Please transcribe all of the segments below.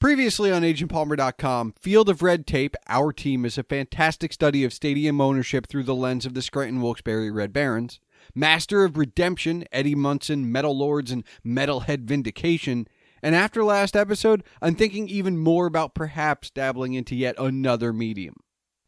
Previously on agentpalmer.com, Field of Red Tape, Our Team is a fantastic study of stadium ownership through the lens of the Scranton-Wilkes-Barre Red Barons. Master of Redemption, Eddie Munson, Metal Lords, and Metalhead Vindication. And after last episode, I'm thinking even more about perhaps dabbling into yet another medium.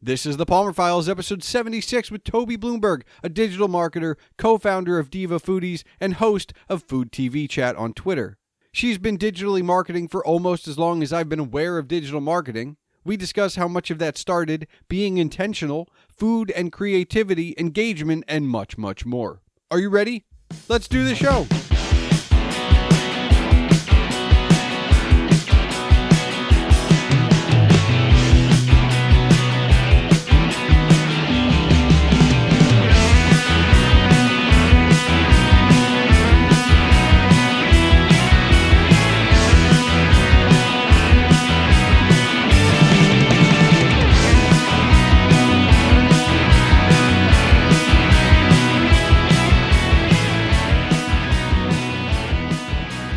This is the Palmer Files, episode 76, with Toby Bloomberg, a digital marketer, co-founder of Diva Foodies, and host of Food TV Chat on Twitter. She's been digitally marketing for almost as long as I've been aware of digital marketing. We discuss how much of that started, being intentional, food and creativity, engagement, and much, much more. Are you ready? Let's do the show.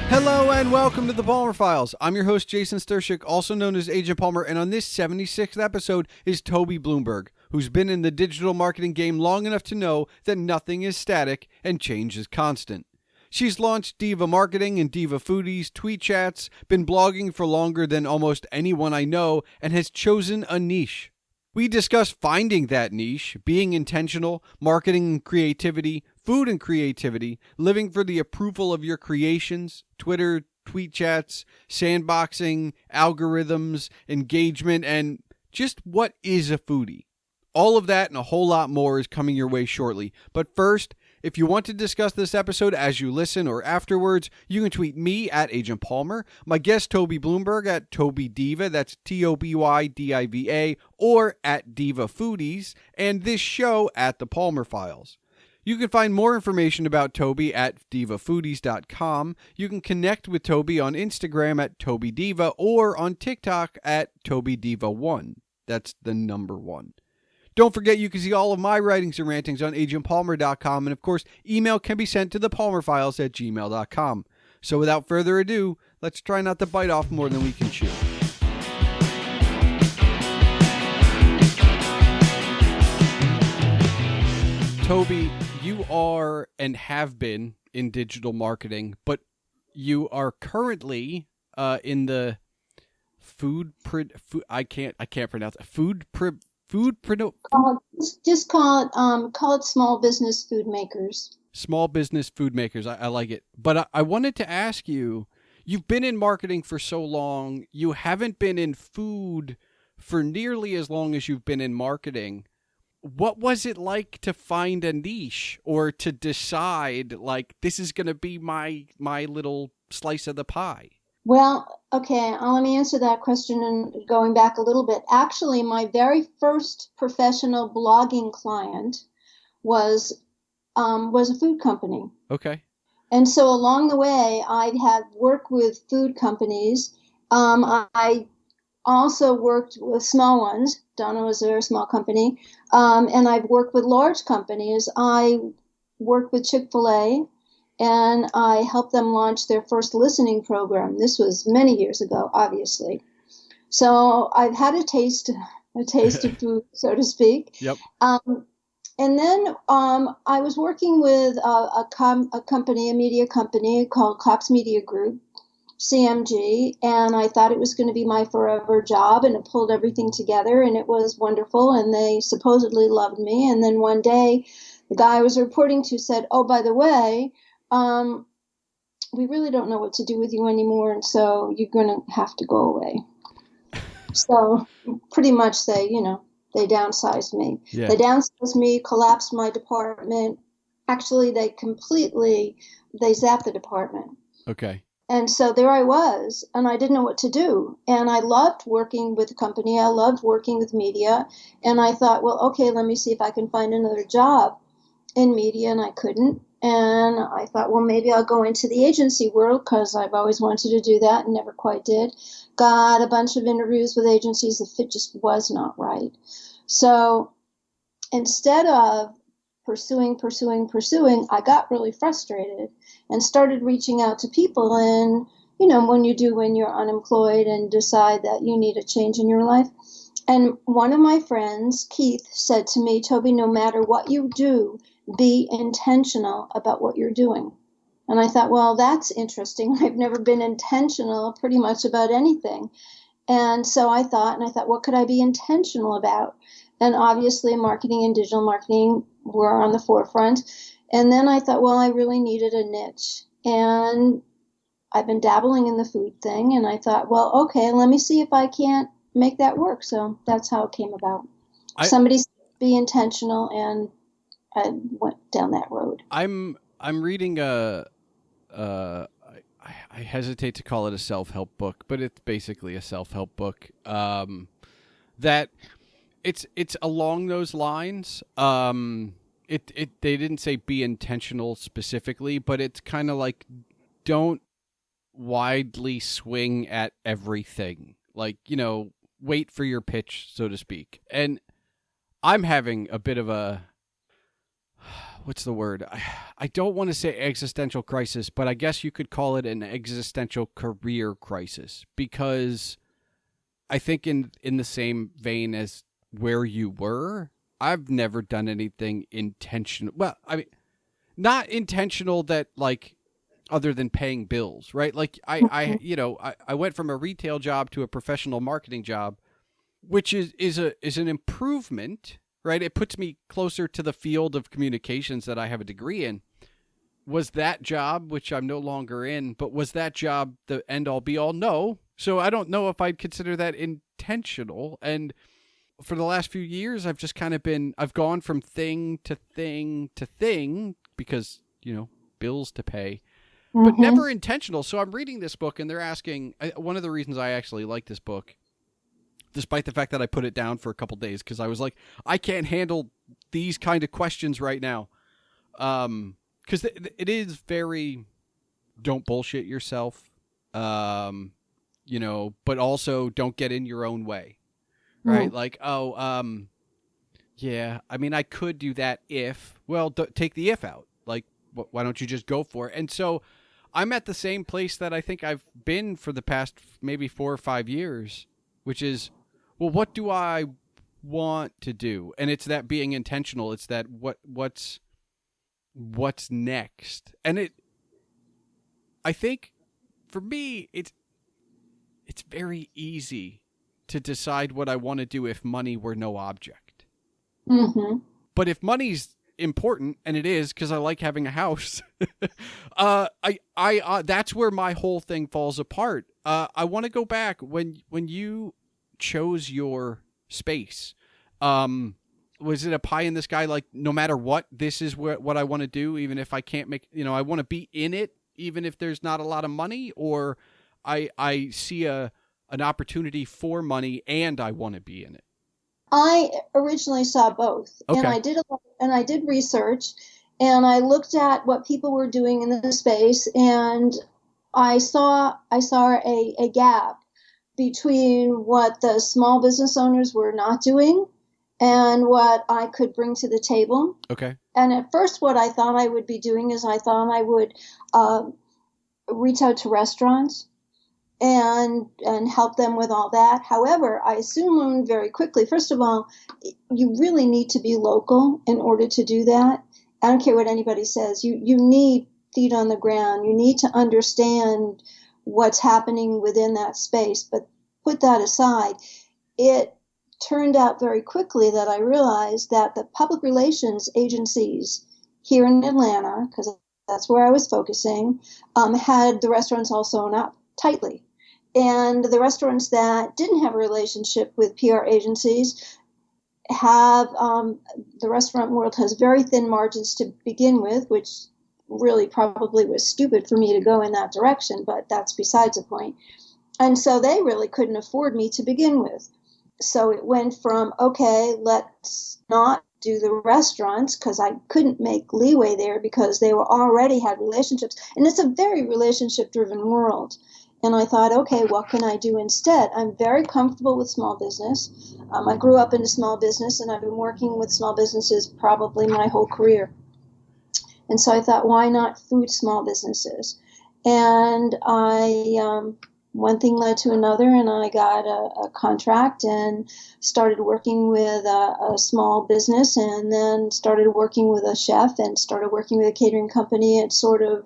Hello and welcome to the Palmer Files. I'm your host, Jason Stershik, also known as Agent Palmer, and on this 76th episode is Toby Bloomberg, who's been in the digital marketing game long enough to know that nothing is static and change is constant. She's launched Diva Marketing and Diva Foodies, tweet chats, been blogging for longer than almost anyone I know, and has chosen a niche. We discuss finding that niche, being intentional, marketing and creativity, food and creativity, living for the approval of your creations, Twitter, tweet chats, sandboxing, algorithms, engagement, and just what is a foodie. All of that and a whole lot more is coming your way shortly. But first, if you want to discuss this episode as you listen or afterwards, you can tweet me at Agent Palmer, my guest Toby Bloomberg at Toby Diva, that's TOBYDIVA, or at Diva Foodies, and this show at The Palmer Files. You can find more information about Toby at divafoodies.com. You can connect with Toby on Instagram at TobyDiva or on TikTok at TobyDiva1. That's the number 1. Don't forget you can see all of my writings and rantings on agentpalmer.com, and of course, email can be sent to thepalmerfiles@gmail.com. So without further ado, let's try not to bite off more than we can chew. Toby, you are and have been in digital marketing, but you are currently in the Just call it small business food makers. Small business food makers. I like it. But I wanted to ask you, you've been in marketing for so long. You haven't been in food for nearly as long as you've been in marketing. What was it like to find a niche or to decide, like, this is going to be my little slice of the pie? Well, okay, let me answer that question and going back a little bit. Actually, my very first professional blogging client was a food company. Okay. And so along the way, I'd had worked with food companies. I also worked with small ones. Donna was a small company. And I've worked with large companies. I worked with Chick-fil-A. And I helped them launch their first listening program. This was many years ago, obviously. So I've had a taste of food, so to speak. Yep. And then I was working with a media company called Cox Media Group, CMG, and I thought it was going to be my forever job, and it pulled everything together, and it was wonderful, and they supposedly loved me. And then one day, the guy I was reporting to said, "Oh, by the way, we really don't know what to do with you anymore, and so you're going to have to go away." So pretty much they downsized me. Yeah. They downsized me, collapsed my department. Actually, they zapped the department. Okay. And so there I was, and I didn't know what to do. And I loved working with the company. I loved working with media. And I thought, well, okay, let me see if I can find another job in media, and I couldn't. And I thought, well, maybe I'll go into the agency world because I've always wanted to do that and never quite did. Got a bunch of interviews with agencies. The fit just was not right. So instead of pursuing, I got really frustrated and started reaching out to people and when you do when you're unemployed and decide that you need a change in your life. And one of my friends, Keith, said to me, Toby, no matter what you do, be intentional about what you're doing. And I thought, well, that's interesting. I've never been intentional pretty much about anything. And so I thought, what could I be intentional about? And obviously marketing and digital marketing were on the forefront. And then I thought, well, I really needed a niche. And I've been dabbling in the food thing. And I thought, well, okay, let me see if I can't make that work. So that's how it came about. Somebody said, be intentional, and I went down that road. I'm reading I hesitate to call it a self-help book, but it's basically a self-help book. That it's along those lines. They didn't say be intentional specifically, but it's kind of like don't widely swing at everything. Like, wait for your pitch, so to speak. And I'm having a bit of a, what's the word? I don't want to say existential crisis, but I guess you could call it an existential career crisis, because I think in the same vein as where you were, I've never done anything intentional. Well, I mean, not intentional that like other than paying bills, right? Like I went from a retail job to a professional marketing job, which is an improvement, right? It puts me closer to the field of communications that I have a degree in. Was that job, which I'm no longer in, but was that job the end all be all? No. So I don't know if I'd consider that intentional. And for the last few years, I've just kind of I've gone from thing to thing to thing because, bills to pay, but never intentional. So I'm reading this book and they're asking, one of the reasons I actually like this book, despite the fact that I put it down for a couple days, because I was like, I can't handle these kind of questions right now. Because it is very, don't bullshit yourself, but also don't get in your own way, right? Like, yeah, I mean, I could do that if, well, take the if out. Like, why don't you just go for it? And so I'm at the same place that I think I've been for the past maybe 4 or 5 years, which is, well, what do I want to do? And it's that being intentional. It's that what's next. And I think for me, it's very easy to decide what I want to do if money were no object. Mm-hmm. But if money's important, and it is, because I like having a house, that's where my whole thing falls apart. I want to go back when you chose your space. Was it a pie in the sky? Like, no matter what, this is what I want to do, even if I can't make, I want to be in it, even if there's not a lot of money, or I see an opportunity for money and I want to be in it. I originally saw both, okay. And I did research, and I looked at what people were doing in the space, and I saw a gap between what the small business owners were not doing and what I could bring to the table. Okay. And at first, what I thought I would be doing is I thought I would reach out to restaurants and help them with all that. However, I soon learned very quickly, first of all, you really need to be local in order to do that. I don't care what anybody says. You need feet on the ground. You need to understand what's happening within that space. But put that aside, it turned out very quickly that I realized that the public relations agencies here in Atlanta, because that's where I was focusing, had the restaurants all sewn up tightly. And the restaurants that didn't have a relationship with PR agencies have, the restaurant world has very thin margins to begin with, which really probably was stupid for me to go in that direction, but that's besides the point. And so they really couldn't afford me to begin with. So it went from, okay, let's not do the restaurants, because I couldn't make leeway there because they were already had relationships. And it's a very relationship-driven world. And I thought, okay, what can I do instead? I'm very comfortable with small business. I grew up in a small business, and I've been working with small businesses probably my whole career. And so I thought, why not food small businesses? And one thing led to another, and I got a contract and started working with a small business, and then started working with a chef, and started working with a catering company. It sort of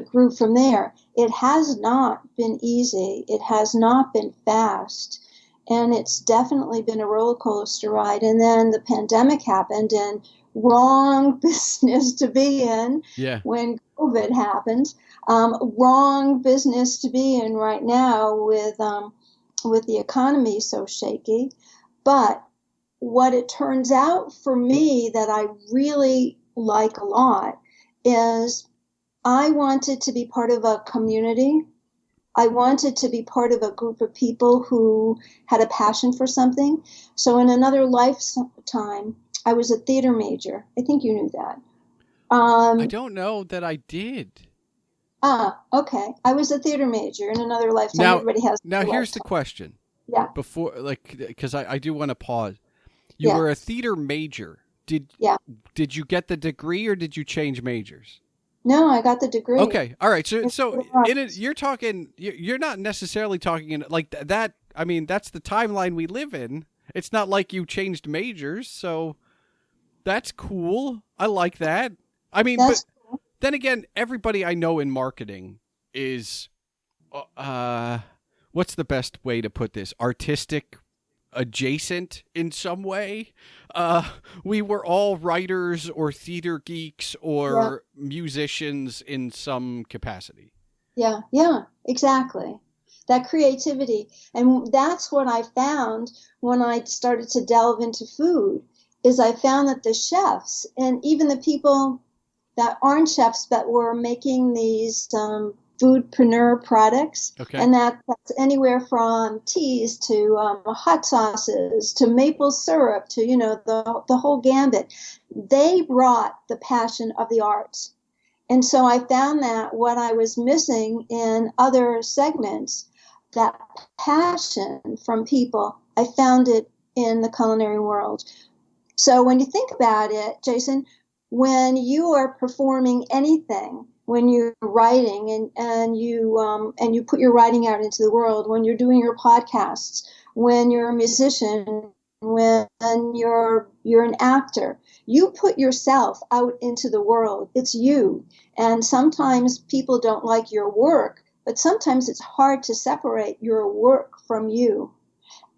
grew from there. It has not been easy. It has not been fast. And it's definitely been a roller coaster ride. And then the pandemic happened, and wrong business to be in when COVID happened. Wrong business to be in right now with the economy so shaky. But what it turns out for me that I really like a lot is I wanted to be part of a community. I wanted to be part of a group of people who had a passion for something. So in another lifetime, I was a theater major. I think you knew that. I don't know that I did. Okay. I was a theater major in another lifetime. Everybody has. Now here's the question. Yeah. Before, because I do want to pause. You were a theater major. Did you get the degree or did you change majors? No, I got the degree. Okay. All right. So you're talking, you're not necessarily talking in like that. I mean, that's the timeline we live in. It's not like you changed majors. So that's cool. I like that. I mean, but then again, everybody I know in marketing is, what's the best way to put this? Artistic adjacent in some way. We were all writers or theater geeks or musicians in some capacity. Yeah, exactly. That creativity. And that's what I found when I started to delve into food, is I found that the chefs and even the people that aren't chefs but were making these foodpreneur products, and that's anywhere from teas to hot sauces to maple syrup to the whole gambit. They brought the passion of the arts, and so I found that what I was missing in other segments, that passion from people, I found it in the culinary world. So when you think about it, Jason, when you are performing anything, when you're writing and you put your writing out into the world, when you're doing your podcasts, when you're a musician, when you're an actor, you put yourself out into the world. It's you. And sometimes people don't like your work, but sometimes it's hard to separate your work from you.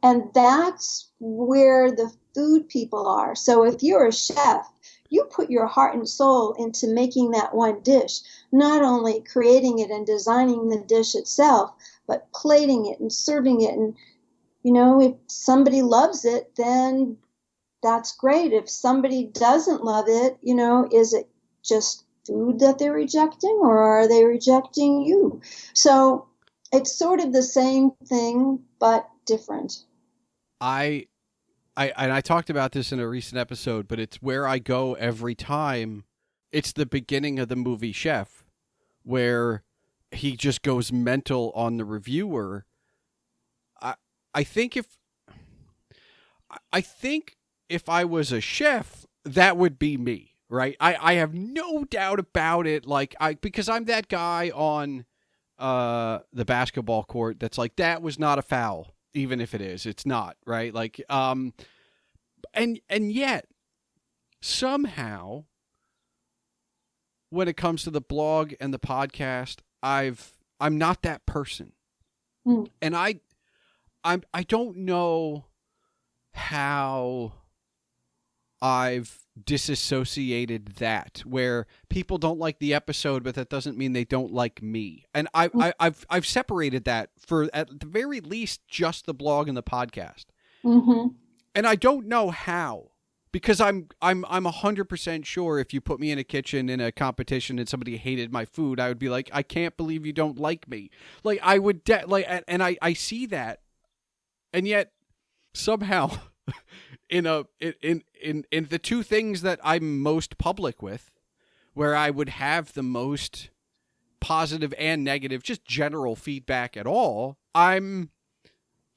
And that's where the food people are. So if you're a chef, you put your heart and soul into making that one dish, not only creating it and designing the dish itself, but plating it and serving it. And, if somebody loves it, then that's great. If somebody doesn't love it, is it just food that they're rejecting, or are they rejecting you? So it's sort of the same thing, but different. I talked about this in a recent episode, but it's where I go every time. It's the beginning of the movie Chef, where he just goes mental on the reviewer. I think if I was a chef, that would be me, right? I have no doubt about it. Because I'm that guy on the basketball court that's like, that was not a foul. Even if it is, it's not, right? And yet somehow when it comes to the blog and the podcast, I'm not that person. And I don't know how I've disassociated that, where people don't like the episode, but that doesn't mean they don't like me. And I've separated that for at the very least just the blog and the podcast. Mm-hmm. And I don't know how, because I'm 100% sure if you put me in a kitchen in a competition and somebody hated my food, I would be like, I can't believe you don't like me. Like I would and I see that, and yet somehow in the two things that I'm most public with, where I would have the most positive and negative, just general feedback at all, I'm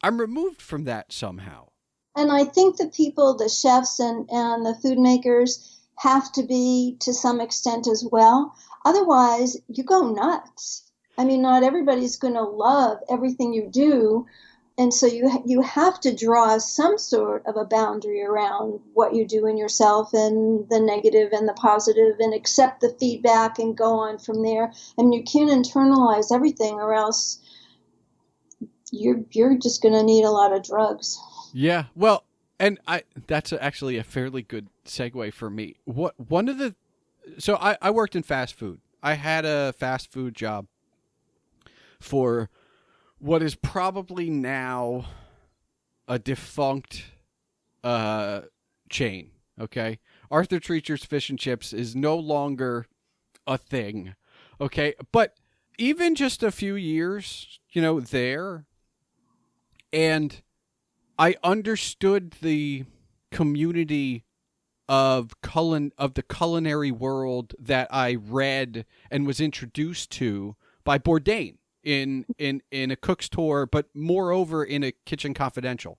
removed from that somehow. And I think the people, the chefs and the food makers, have to be to some extent as well. Otherwise, you go nuts. I mean, not everybody's going to love everything you do. And so you have to draw some sort of a boundary around what you do in yourself and the negative and the positive, and accept the feedback and go on from there. I mean, you can't internalize everything, or else you're just going to need a lot of drugs. Yeah. Well, and that's actually a fairly good segue for me. So I worked in fast food. I had a fast food job for what is probably now a defunct chain, okay? Arthur Treacher's Fish and Chips is no longer a thing, okay? But even just a few years, there, and I understood the community of the culinary world that I read and was introduced to by Bourdain in a cook's tour, but moreover in a Kitchen Confidential.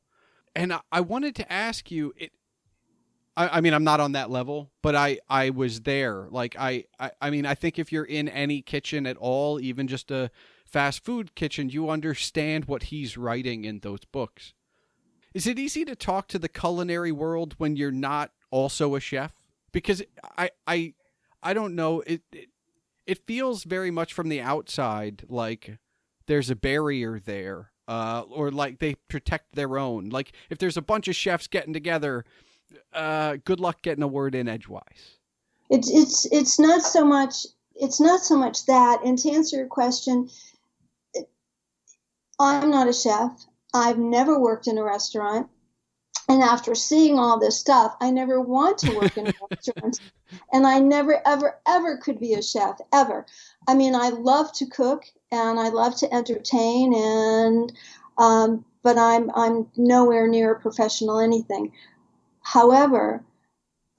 And I wanted to ask you, I mean, I'm not on that level, but I was there. Like, I mean, I think if you're in any kitchen at all, even just a fast food kitchen, you understand what he's writing in those books. Is it easy to talk to the culinary world when you're not also a chef? Because I don't know, it feels very much from the outside like there's a barrier there, or like they protect their own. Like, if there's a bunch of chefs getting together, good luck getting a word in edgewise. It's not so much that. And to answer your question, I'm not a chef. I've never worked in a restaurant. And after seeing all this stuff, I never want to work in a restaurant. And I never, ever, ever could be a chef, ever. I mean, I love to cook and I love to entertain, but I'm nowhere near a professional anything. However,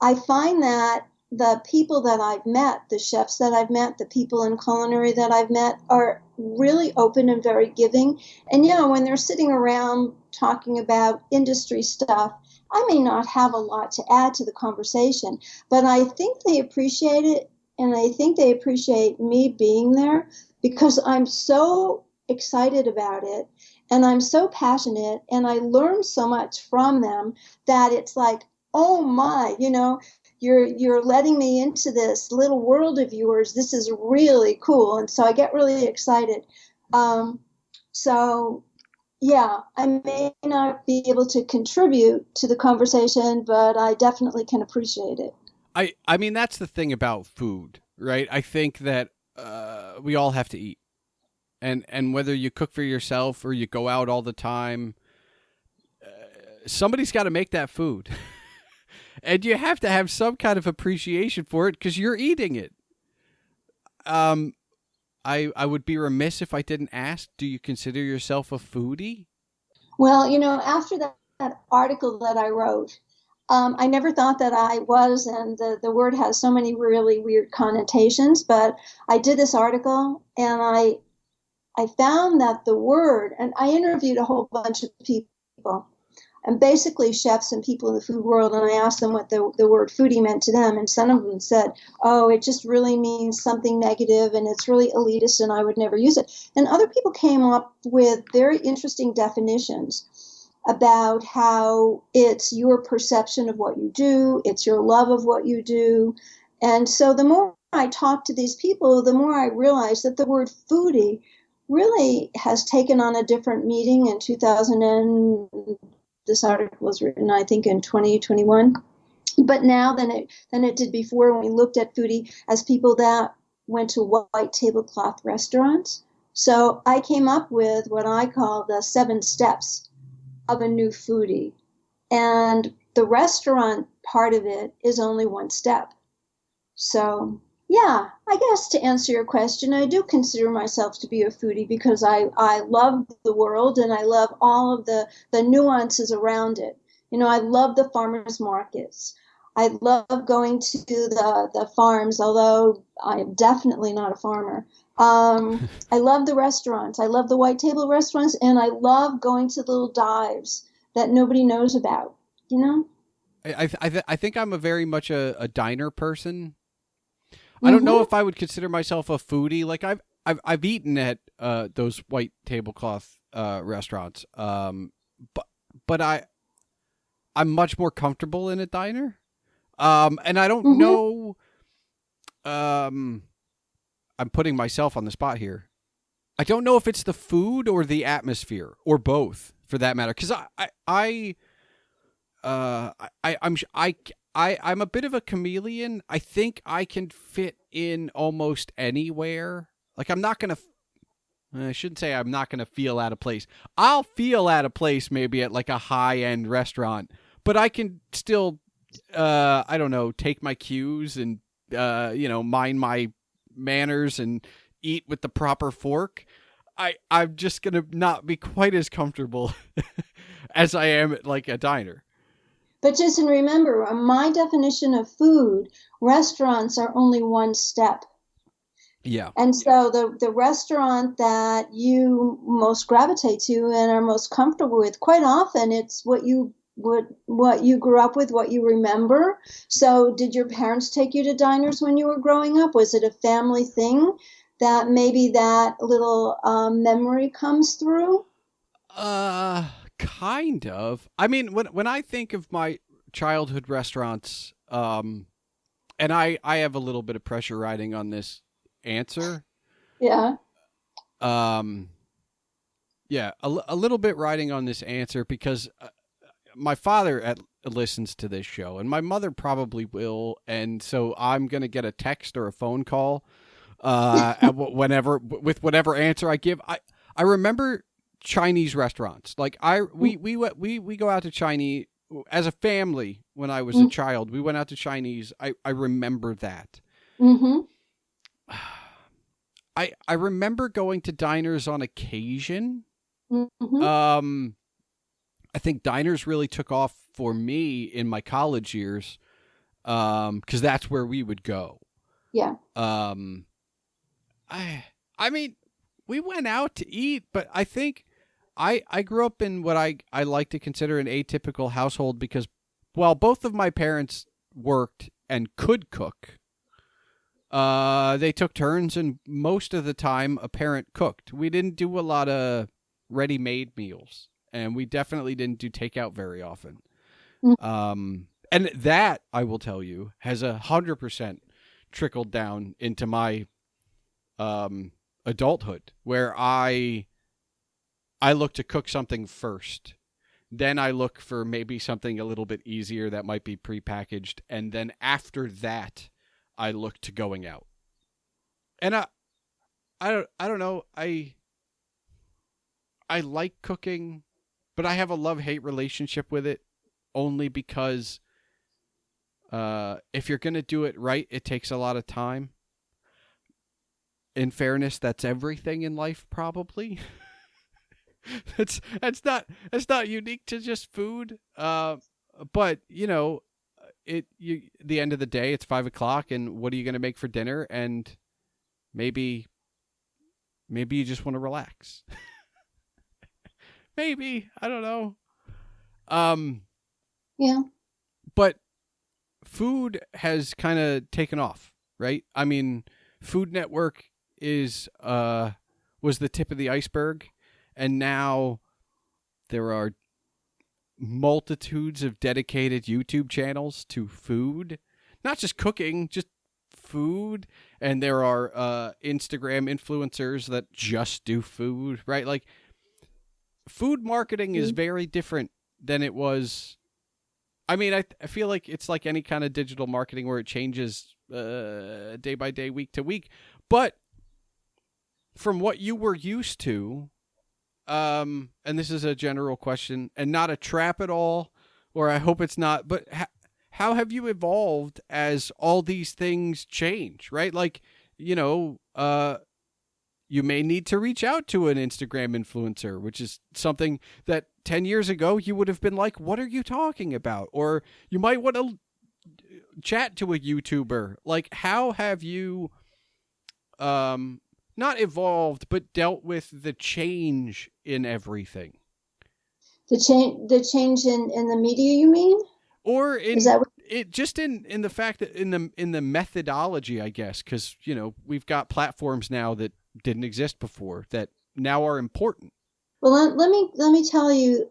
I find that the people that I've met, the chefs that I've met, the people in culinary that I've met are really open and very giving. And, when they're sitting around talking about industry stuff, I may not have a lot to add to the conversation, but I think they appreciate it. And I think they appreciate me being there because I'm so excited about it and I'm so passionate and I learn so much from them that it's like, oh my, you're letting me into this little world of yours. This is really cool. And so I get really excited. So yeah, I may not be able to contribute to the conversation, but I definitely can appreciate it. I mean, that's the thing about food, right? I think that we all have to eat. And whether you cook for yourself or you go out all the time, somebody's got to make that food. And you have to have some kind of appreciation for it because you're eating it. I would be remiss if I didn't ask, do you consider yourself a foodie? Well, after that article that I wrote, I never thought that I was, and the word has so many really weird connotations, but I did this article and I found that the word, and I interviewed a whole bunch of people, and basically chefs and people in the food world, and I asked them what the word foodie meant to them, and some of them said, oh, it just really means something negative, and it's really elitist, and I would never use it. And other people came up with very interesting definitions about how it's your perception of what you do, it's your love of what you do. And so the more I talked to these people, the more I realized that the word foodie really has taken on a different meaning in 2000, and this article was written, I think, in 2021. But now than it did before, when we looked at foodie as people that went to white tablecloth restaurants. So I came up with what I call the 7 steps of a new foodie. And the restaurant part of it is only one step. So yeah, I guess to answer your question, I do consider myself to be a foodie because I love the world and I love all of the nuances around it. I love the farmers markets. I love going to the farms, although I am definitely not a farmer. I love the restaurants. I love the white table restaurants, and I love going to little dives that nobody knows about, I think I'm a very much a diner person. I don't know if I would consider myself a foodie. Like I've eaten at those white tablecloth restaurants, but I'm much more comfortable in a diner, and I don't know. I'm putting myself on the spot here. I don't know if it's the food or the atmosphere or both, for that matter, because I'm a bit of a chameleon. I think I can fit in almost anywhere. Like I shouldn't say I'm not going to feel out of place. I'll feel out of place maybe at like a high-end restaurant, but I can still, I don't know, take my cues and, mind my manners and eat with the proper fork. I'm just going to not be quite as comfortable as I am at like a diner. But Jason, remember, my definition of food, restaurants are only one step. Yeah. And so the restaurant that you most gravitate to and are most comfortable with, quite often it's what you grew up with, what you remember. So did your parents take you to diners when you were growing up? Was it a family thing that maybe that little memory comes through? Kind of. I mean, when I think of my childhood restaurants, and I have a little bit of pressure riding on this answer. Yeah. Yeah, a little bit riding on this answer because my father listens to this show, and my mother probably will, and so I'm gonna get a text or a phone call, whenever with whatever answer I give. I remember Chinese restaurants. Like we go out to Chinese as a family when I was a child. We went out to Chinese. I remember that. Mm-hmm. I remember going to diners on occasion. Mm-hmm. I think diners really took off for me in my college years, because that's where we would go. Yeah. I mean, we went out to eat, but I think I grew up in what I like to consider an atypical household because while both of my parents worked and could cook, they took turns, and most of the time a parent cooked. We didn't do a lot of ready-made meals, and we definitely didn't do takeout very often. And that, I will tell you, has 100% trickled down into my adulthood, where I look to cook something first. Then I look for maybe something a little bit easier that might be prepackaged, and then after that, I look to going out. And I don't know. I like cooking, but I have a love-hate relationship with it only because if you're going to do it right, it takes a lot of time. In fairness, that's everything in life, probably. That's not unique to just food. But the end of the day, it's 5:00, and what are you going to make for dinner? And maybe you just want to relax. Maybe, I don't know. Yeah. But food has kind of taken off, right? I mean, Food Network was the tip of the iceberg, and now there are multitudes of dedicated YouTube channels to food, not just cooking, just food. And there are Instagram influencers that just do food, right? Like, food marketing is very different than it was. I mean, I feel like it's like any kind of digital marketing where it changes day by day, week to week. But from what you were used to, and this is a general question and not a trap at all, or I hope it's not, but how have you evolved as all these things change, right? Like, you may need to reach out to an Instagram influencer, which is something that 10 years ago you would have been like, what are you talking about? Or you might want to chat to a YouTuber. Like, how have you not evolved, but dealt with the change in everything? The change in the media, you mean? Or in Is that what- it just in the fact that in the methodology, I guess, because we've got platforms now that didn't exist before that now are important? Well, let me tell you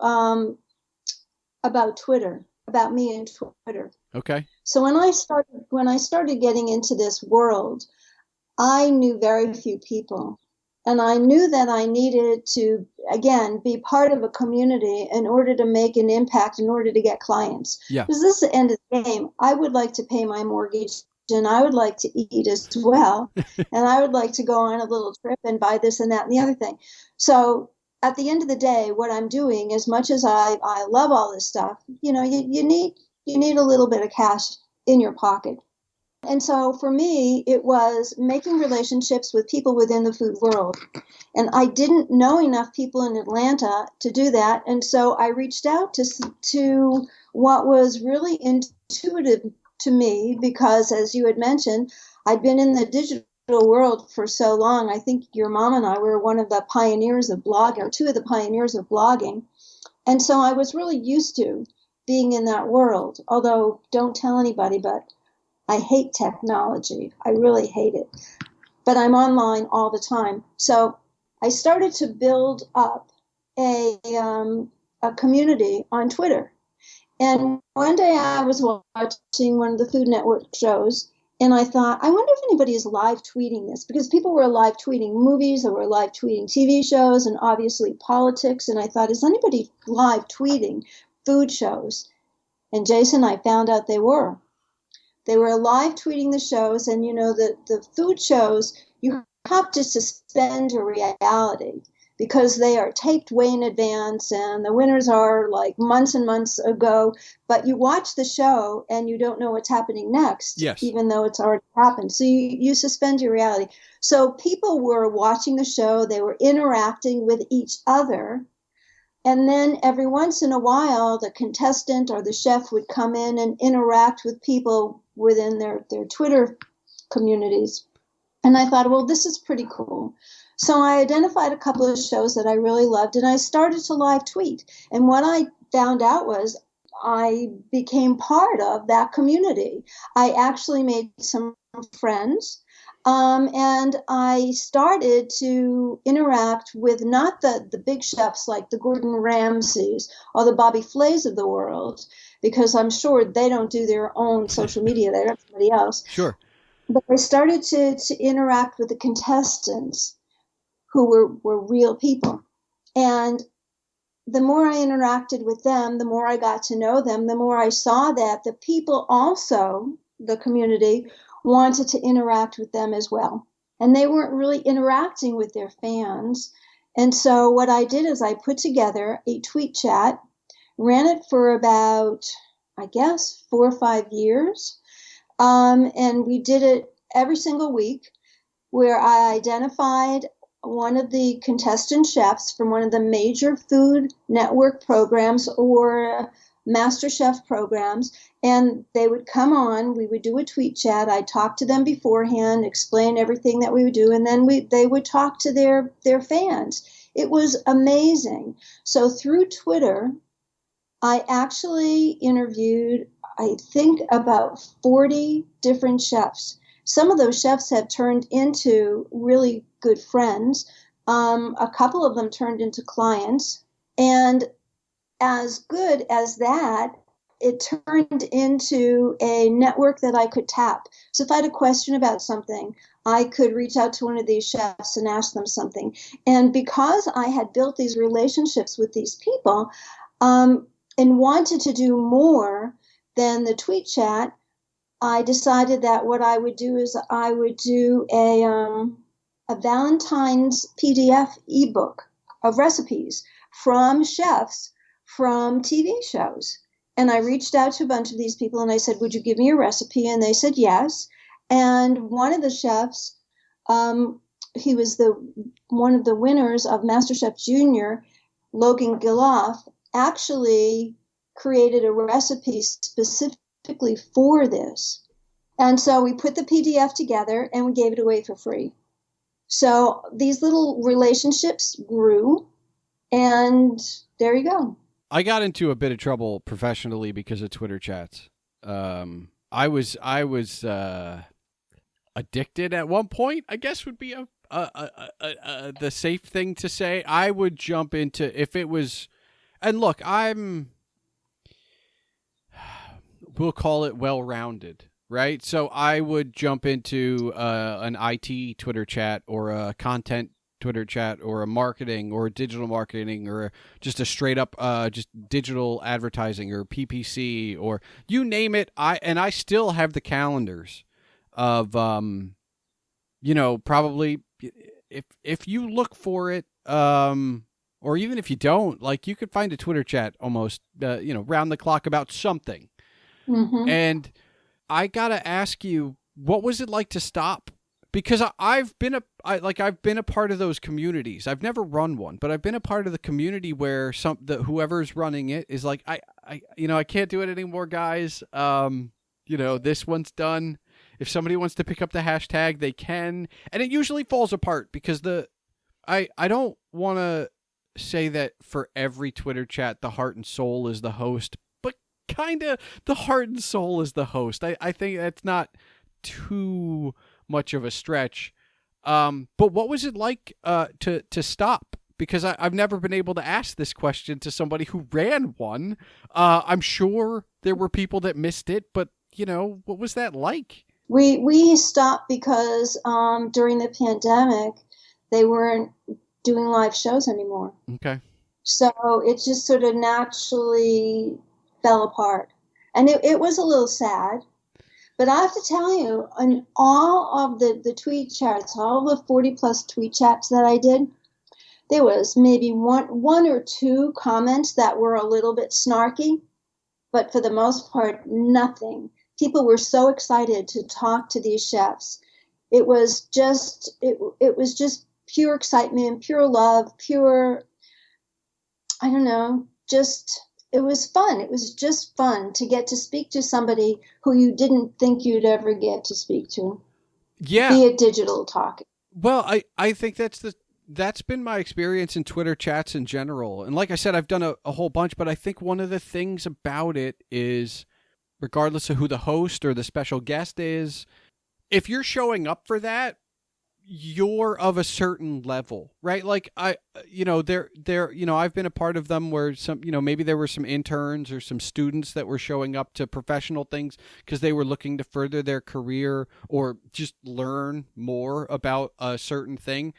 about Twitter, about me and Twitter. Okay. So when I started getting into this world, I knew very few people. And I knew that I needed to, again, be part of a community in order to make an impact, in order to get clients. Yeah. Because this is the end of the game. I would like to pay my mortgage, and I would like to eat as well. And I would like to go on a little trip and buy this and that and the other thing. So at the end of the day, what I'm doing, as much as I love all this stuff, you need a little bit of cash in your pocket. And so for me, it was making relationships with people within the food world. And I didn't know enough people in Atlanta to do that. And so I reached out to what was really intuitive to me, because as you had mentioned, I'd been in the digital world for so long. I think your mom and I were one of the pioneers of blogging, or two of the pioneers of blogging. And so I was really used to being in that world, although don't tell anybody, but I hate technology. I really hate it. But I'm online all the time. So I started to build up a community on Twitter. And one day I was watching one of the Food Network shows, and I thought, I wonder if anybody is live tweeting this, because people were live tweeting movies, they were live tweeting TV shows, and obviously politics. And I thought, is anybody live tweeting food shows? And Jason, I found out they were. They were live tweeting the shows, and the food shows, you have to suspend your reality because they are taped way in advance, and the winners are like months and months ago, but you watch the show and you don't know what's happening next, yes, even though it's already happened. So you suspend your reality. So people were watching the show, they were interacting with each other. And then every once in a while, the contestant or the chef would come in and interact with people within their Twitter communities. And I thought, well, this is pretty cool. So I identified a couple of shows that I really loved, and I started to live tweet. And what I found out was I became part of that community. I actually made some friends. And I started to interact with not the big chefs like the Gordon Ramsays or the Bobby Flays of the world, because I'm sure they don't do their own social media. They have somebody else. Sure. But I started to interact with the contestants who were real people. And the more I interacted with them, the more I got to know them, the more I saw that the people also, the community, wanted to interact with them as well. And they weren't really interacting with their fans. And so what I did is I put together a tweet chat, ran it for about, I guess, 4 or 5 years. And we did it every single week, where I identified one of the contestant chefs from one of the major Food Network programs or MasterChef programs, and they would come on. We would do a tweet chat. I'd talk to them beforehand, explain everything that we would do, and then they would talk to their fans. It was amazing. So through Twitter, I actually interviewed, I think, about 40 different chefs. Some of those chefs have turned into really good friends. A couple of them turned into clients. And as good as that, it turned into a network that I could tap. So if I had a question about something, I could reach out to one of these chefs and ask them something. And because I had built these relationships with these people and wanted to do more than the tweet chat, I decided that what I would do is I would do a Valentine's PDF ebook of recipes from chefs from TV shows. And I reached out to a bunch of these people and I said, would you give me a recipe? And they said yes. And one of the chefs, he was one of the winners of MasterChef Junior, Logan Giloff, actually created a recipe specifically for this. And so we put the PDF together and we gave it away for free. So these little relationships grew, and there you go. I got into a bit of trouble professionally because of Twitter chats. I was addicted at one point, I guess would be the safe thing to say, I would jump into, if it was, and look, we'll call it well-rounded, right? So I would jump into an IT Twitter chat, or a content Twitter chat, or a marketing, or digital marketing, or just a straight up just digital advertising, or PPC, or you name it. I still have the calendars of probably, if you look for it, or even if you don't, like, you could find a Twitter chat almost round the clock about something. Mm-hmm. And I gotta ask you, what was it like to stop? Because I've been a part of those communities. I've never run one, but I've been a part of the community where whoever's running it is like, I can't do it anymore, guys. This one's done. If somebody wants to pick up the hashtag, they can, and it usually falls apart because I don't want to say that for every Twitter chat the heart and soul is the host, but kind of the heart and soul is the host. I think that's not too much of a stretch. But what was it like to stop? Because I've never been able to ask this question to somebody who ran one. I'm sure there were people that missed it, but what was that like? We stopped because during the pandemic, they weren't doing live shows anymore. Okay. So it just sort of naturally fell apart. And it was a little sad. But I have to tell you, on all of the tweet chats, all the 40-plus tweet chats that I did, there was maybe one or two comments that were a little bit snarky. But for the most part, nothing. People were so excited to talk to these chefs. It was just pure excitement, pure love, pure, I don't know, it was fun. It was just fun to get to speak to somebody who you didn't think you'd ever get to speak to. Yeah. Be it digital talking. Well, I think that's been my experience in Twitter chats in general. And like I said, I've done a whole bunch, but I think one of the things about it is, regardless of who the host or the special guest is, if you're showing up for that, you're of a certain level, right? Like I've been a part of them where maybe there were some interns or some students that were showing up to professional things because they were looking to further their career or just learn more about a certain thing.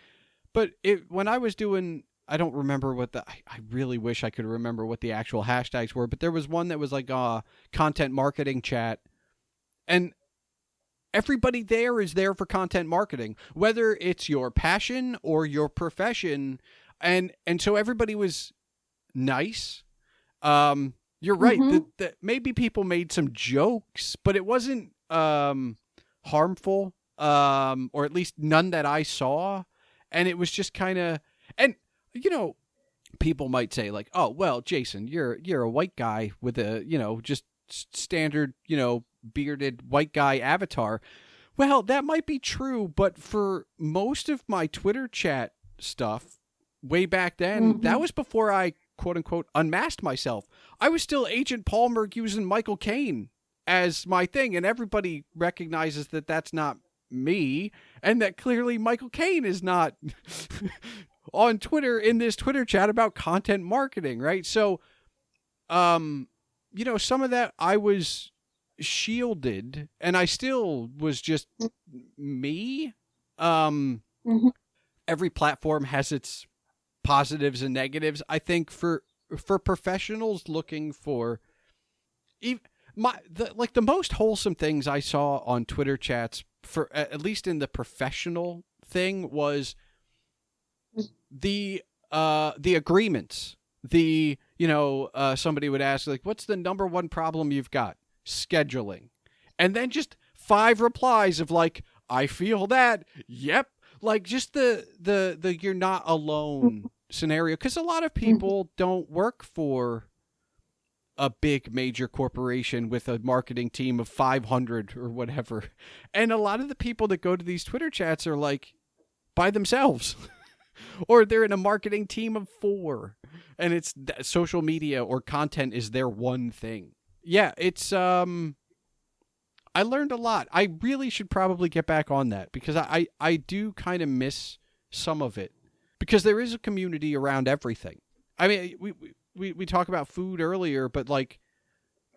But when I was doing, I don't remember I really wish I could remember what the actual hashtags were, but there was one that was like a content marketing chat, and everybody there is there for content marketing, whether it's your passion or your profession. And so everybody was nice. You're right. Mm-hmm. That maybe people made some jokes, but it wasn't harmful, or at least none that I saw. And it was just kind of, and people might say like, oh, well, Jason, you're a white guy with a, just standard, bearded white guy avatar. Well, that might be true, but for most of my Twitter chat stuff way back then, that was before I quote unquote unmasked myself. I was still Agent Palmer using Michael Caine as my thing, and everybody recognizes that that's not me, and that clearly Michael Caine is not on Twitter in this Twitter chat about content marketing, right? So, some of that I was shielded, and I still was just me. Every platform has its positives and negatives. I think for professionals looking for the most wholesome things I saw on Twitter chats, for at least in the professional thing, was the agreements. Somebody would ask, like, what's the number one problem you've got? Scheduling. And then just 5 replies of like, I feel that. Yep. Like, just the you're not alone scenario. Because a lot of people don't work for a big major corporation with a marketing team of 500 or whatever. And a lot of the people that go to these Twitter chats are like by themselves. Or they're in a marketing team of 4, and it's social media or content is their one thing. Yeah, it's I learned a lot. I really should probably get back on that because I do kind of miss some of it, because there is a community around everything. I mean, we talked about food earlier, but like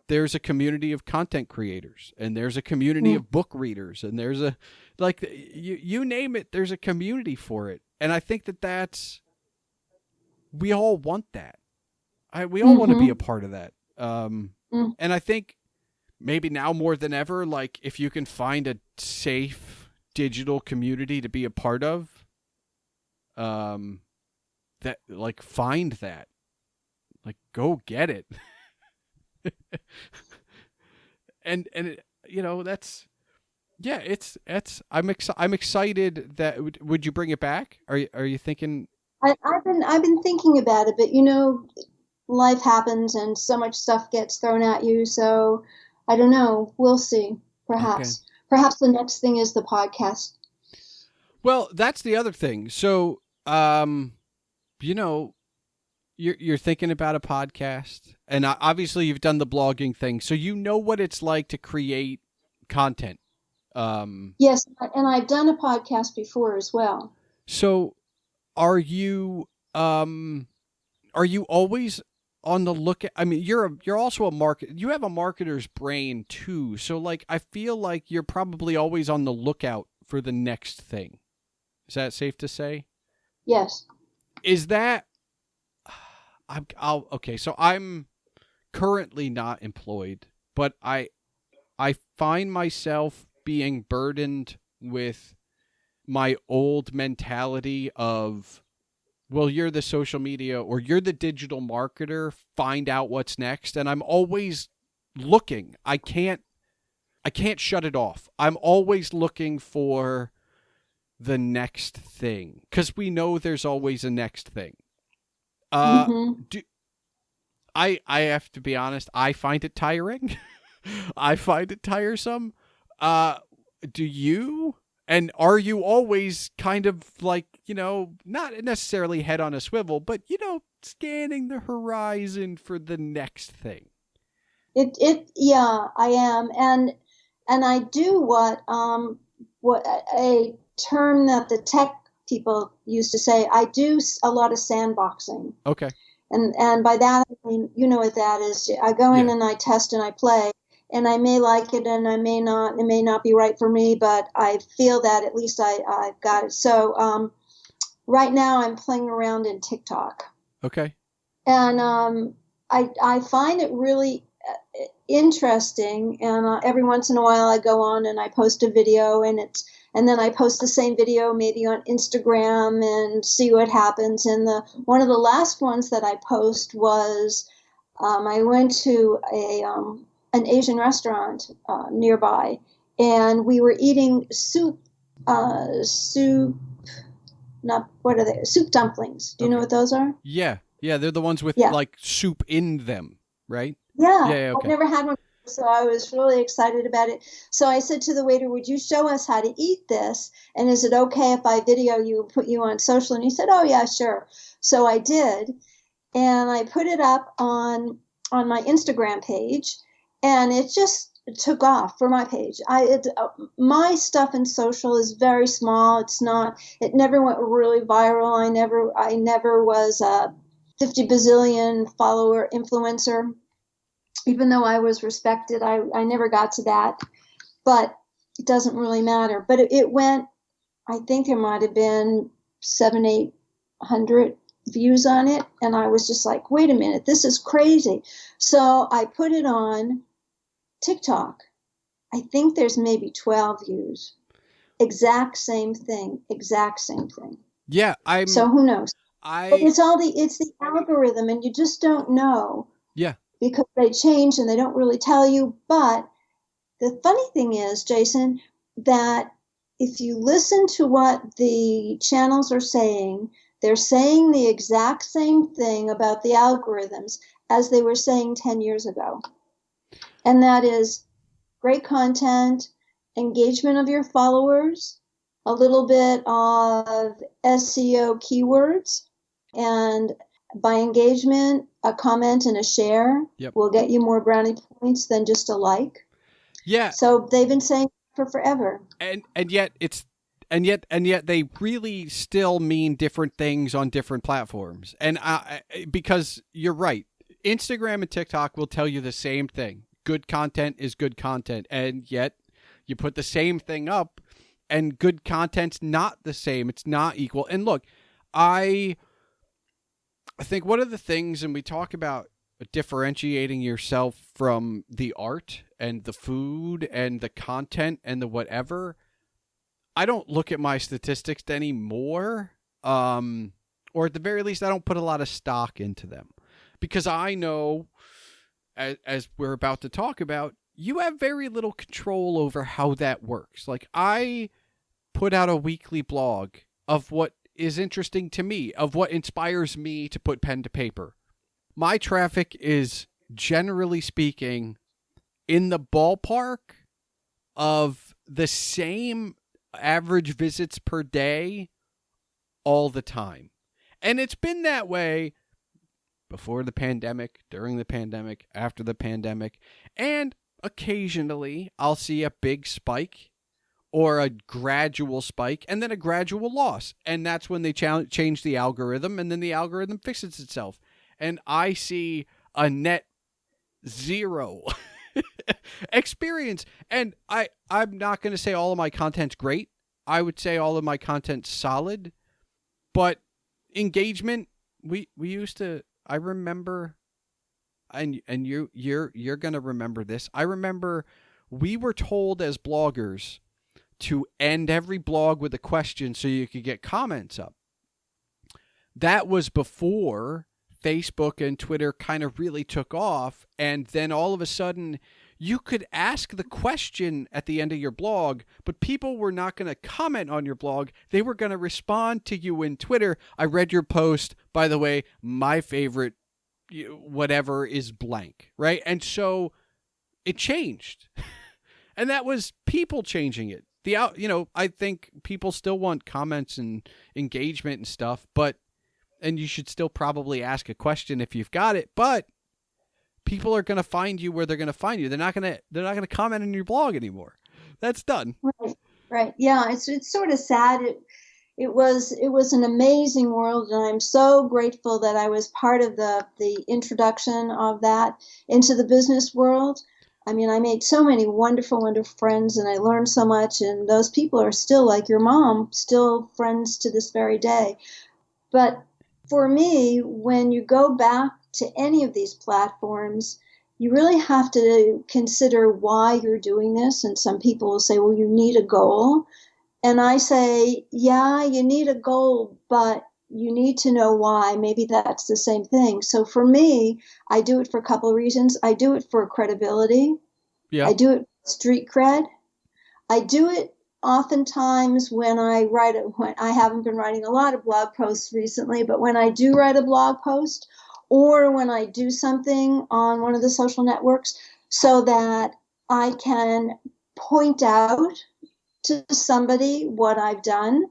there's a community of content creators, and there's a community of book readers, and there's a, like, you name it, there's a community for it. And I think we all want that. We all want to be a part of that. And I think maybe now more than ever, like, if you can find a safe digital community to be a part of, that, like, find that, like, go get it. and you know, that's, yeah, it's I'm excited that, would you bring it back? Are you thinking? I've been thinking about it, but you know, life happens and so much stuff gets thrown at you. So I don't know. We'll see. Perhaps the next thing is the podcast. Well, that's the other thing. So, you know, you're thinking about a podcast, and obviously you've done the blogging thing, so you know what it's like to create content. Yes, and I've done a podcast before as well. So, are you always on the lookout? I mean, you're also you have a marketer's brain too. So, like, I feel like you're probably always on the lookout for the next thing. Is that safe to say? Yes. Is that? Okay. So I'm currently not employed, but I find myself being burdened with my old mentality of, well, you're the social media or you're the digital marketer, find out what's next. And I'm always looking. I can't shut it off. I'm always looking for the next thing, because we know there's always a next thing. I have to be honest, I find it tiring. I find it tiresome. Do you? And are you always kind of like, you know, not necessarily head on a swivel, but, you know, scanning the horizon for the next thing? Yeah, I am. And I do what a term that the tech people used to say, I do a lot of sandboxing. Okay. And by that, I mean, you know what that is. I go in and I test and I play, and I may like it and I may not. It may not be right for me, but I feel that at least I've got it. So right now I'm playing around in TikTok. Okay. And I find it really interesting. And every once in a while I go on and I post a video, and then I post the same video maybe on Instagram and see what happens. And one of the last ones that I post was I went to an Asian restaurant nearby, and we were eating soup. Soup dumplings. Do you know what those are? Yeah, they're the ones with like soup in them, right? Yeah. Okay. I've never had one. So I was really excited about it. So I said to the waiter, would you show us how to eat this? And is it okay if I video you and put you on social? And he said, oh, yeah, sure. So I did. And I put it up on my Instagram page. And it just took off for my page. My stuff in social is very small. It never went really viral. I never was a 50 bazillion follower influencer. Even though I was respected, I never got to that, but it doesn't really matter. But it went, I think there might have been 700-800 views on it. And I was just like, wait a minute, this is crazy. So I put it on TikTok. I think there's maybe 12 views. Exact same thing. Yeah. So who knows? It's the algorithm, and you just don't know. Yeah. Because they change and they don't really tell you. But the funny thing is, Jason, that if you listen to what the channels are saying, they're saying the exact same thing about the algorithms as they were saying 10 years ago. And that is great content, engagement of your followers, a little bit of SEO keywords, and by engagement, a comment and a share will get you more brownie points than just a like. Yeah. So they've been saying for forever. And yet it's And yet they really still mean different things on different platforms. And because you're right, Instagram and TikTok will tell you the same thing. Good content is good content. And yet you put the same thing up and good content's not the same. It's not equal. And look, I think one of the things, and we talk about differentiating yourself from the art and the food and the content and the whatever, I don't look at my statistics anymore, or at the very least, I don't put a lot of stock into them, because I know, as we're about to talk about, you have very little control over how that works. Like, I put out a weekly blog of what is interesting to me, of what inspires me to put pen to paper. My traffic is, generally speaking, in the ballpark of the same average visits per day all the time. And it's been that way before the pandemic, during the pandemic, after the pandemic, and occasionally I'll see a big spike or a gradual spike and then a gradual loss. And that's when they change the algorithm, and then the algorithm fixes itself. And I see a net zero experience. And I'm not going to say all of my content's great. I would say all of my content's solid. But engagement, we used to, I remember, and you're going to remember this. I remember we were told as bloggers to end every blog with a question so you could get comments up. That was before Facebook and Twitter kind of really took off, and then all of a sudden you could ask the question at the end of your blog, but people were not going to comment on your blog. They were going to respond to you in Twitter. I read your post. By the way, my favorite whatever is blank, right? And so it changed. And that was people changing it. I think people still want comments and engagement and stuff, and you should still probably ask a question if you've got it, but people are going to find you where they're going to find you. They're not going to comment on your blog anymore. That's done. Right. Yeah. It's sort of sad. It was an amazing world, and I'm so grateful that I was part of the introduction of that into the business world. I mean, I made so many wonderful, wonderful friends, and I learned so much, and those people are still, like your mom, still friends to this very day. But for me, when you go back to any of these platforms, you really have to consider why you're doing this. And some people will say, well, you need a goal. And I say, yeah, you need a goal, but you need to know why. Maybe that's the same thing. So for me, I do it for a couple of reasons. I do it for credibility. Yeah. I do it for street cred. I do it oftentimes when I haven't been writing a lot of blog posts recently, but when I do write a blog post, or when I do something on one of the social networks, so that I can point out to somebody what I've done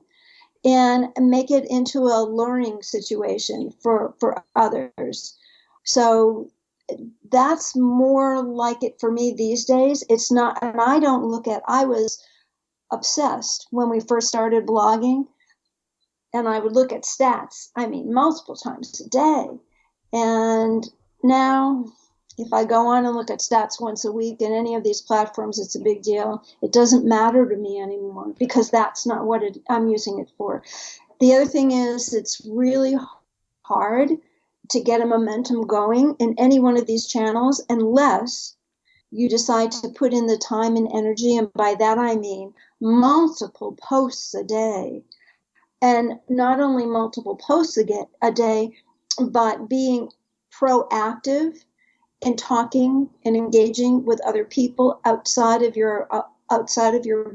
and make it into a learning situation for others. So that's more like it for me these days. It's not, and I was obsessed when we first started blogging, and I would look at stats, multiple times a day. And now, if I go on and look at stats once a week in any of these platforms, it's a big deal. It doesn't matter to me anymore, because that's not what I'm using it for. The other thing is, it's really hard to get a momentum going in any one of these channels unless you decide to put in the time and energy. And by that, I mean multiple posts a day. And not only multiple posts a day, but being proactive and talking and engaging with other people outside of your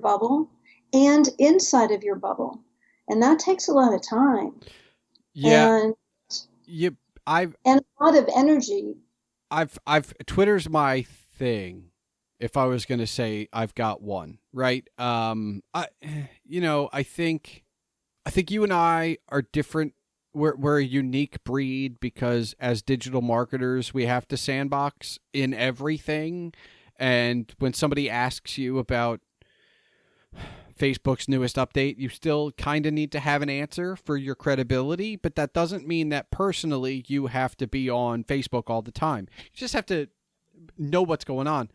bubble and inside of your bubble. And that takes a lot of time. Yeah. And a lot of energy. Twitter's my thing. If I was going to say I've got one, right? I think you and I are different. We're a unique breed, because as digital marketers, we have to sandbox in everything. And when somebody asks you about Facebook's newest update, you still kind of need to have an answer for your credibility, but that doesn't mean that personally you have to be on Facebook all the time. You just have to know what's going on.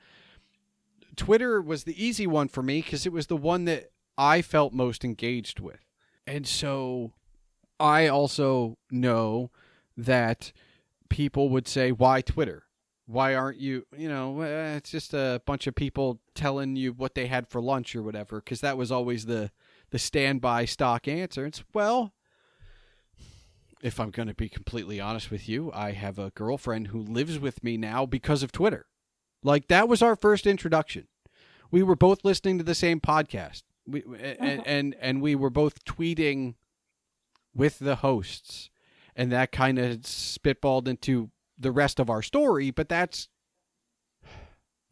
Twitter was the easy one for me because it was the one that I felt most engaged with. And so I also know that people would say, why Twitter? Why aren't you, it's just a bunch of people telling you what they had for lunch or whatever, because that was always the standby stock answer. It's, well, if I'm going to be completely honest with you, I have a girlfriend who lives with me now because of Twitter. Like, that was our first introduction. We were both listening to the same podcast. And we were both tweeting with the hosts. And that kind of spitballed into the rest of our story. But that's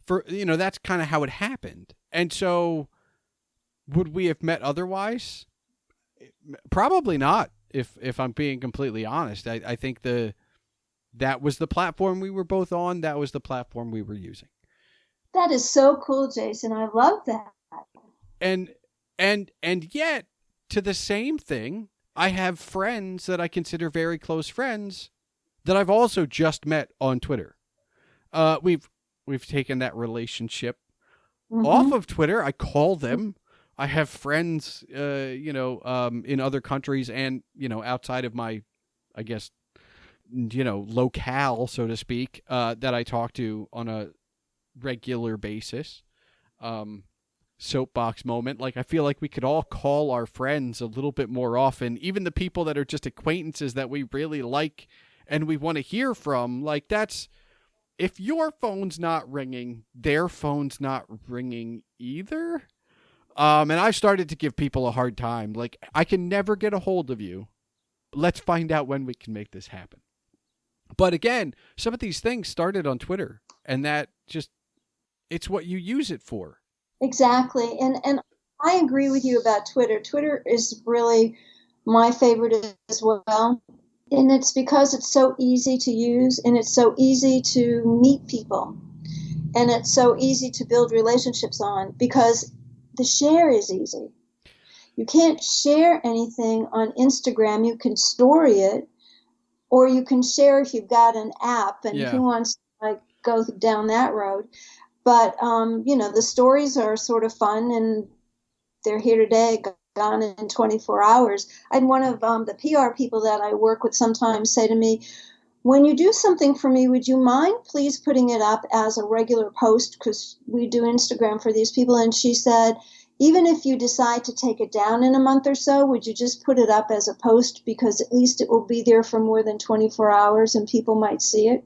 that's kind of how it happened. And so would we have met otherwise? Probably not, if I'm being completely honest. I think that was the platform we were both on. That was the platform we were using. That is so cool, Jason. I love that. And yet, to the same thing, I have friends that I consider very close friends that I've also just met on Twitter. We've taken that relationship off of Twitter. I call them. I have friends, in other countries and, outside of my, I guess, locale, so to speak, that I talk to on a regular basis. Soapbox moment. Like, I feel like we could all call our friends a little bit more often, even the people that are just acquaintances that we really like and we want to hear from. Like, that's, if your phone's not ringing, their phone's not ringing either. And I've started to give people a hard time. Like, I can never get a hold of you. Let's find out when we can make this happen. But again, some of these things started on Twitter, and that just, it's what you use it for. Exactly. And I agree with you about Twitter. Twitter is really my favorite as well. And it's because it's so easy to use, and it's so easy to meet people, and it's so easy to build relationships on, because the share is easy. You can't share anything on Instagram. You can story it, or you can share if you've got an app, and who wants to go down that road. But, the stories are sort of fun, and they're here today, gone in 24 hours. I had one of the PR people that I work with sometimes say to me, when you do something for me, would you mind please putting it up as a regular post? Because we do Instagram for these people. And she said, even if you decide to take it down in a month or so, would you just put it up as a post? Because at least it will be there for more than 24 hours and people might see it.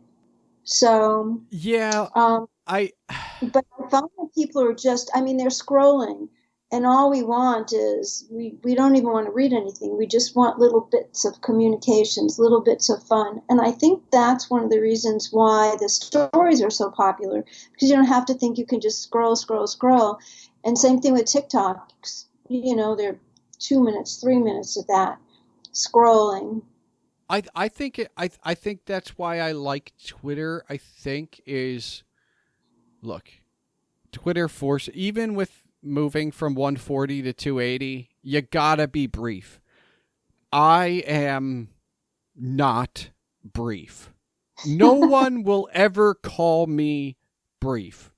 So, yeah, but I found that people are just, they're scrolling, and all we want is, we don't even want to read anything. We just want little bits of communications, little bits of fun. And I think that's one of the reasons why the stories are so popular, because you don't have to think, you can just scroll. And same thing with TikTok. They're 2 minutes, 3 minutes of that scrolling. I think that's why I like Twitter. I think is, look, Twitter even with moving from 140 to 280, you gotta be brief. I am not brief. No one will ever call me brief.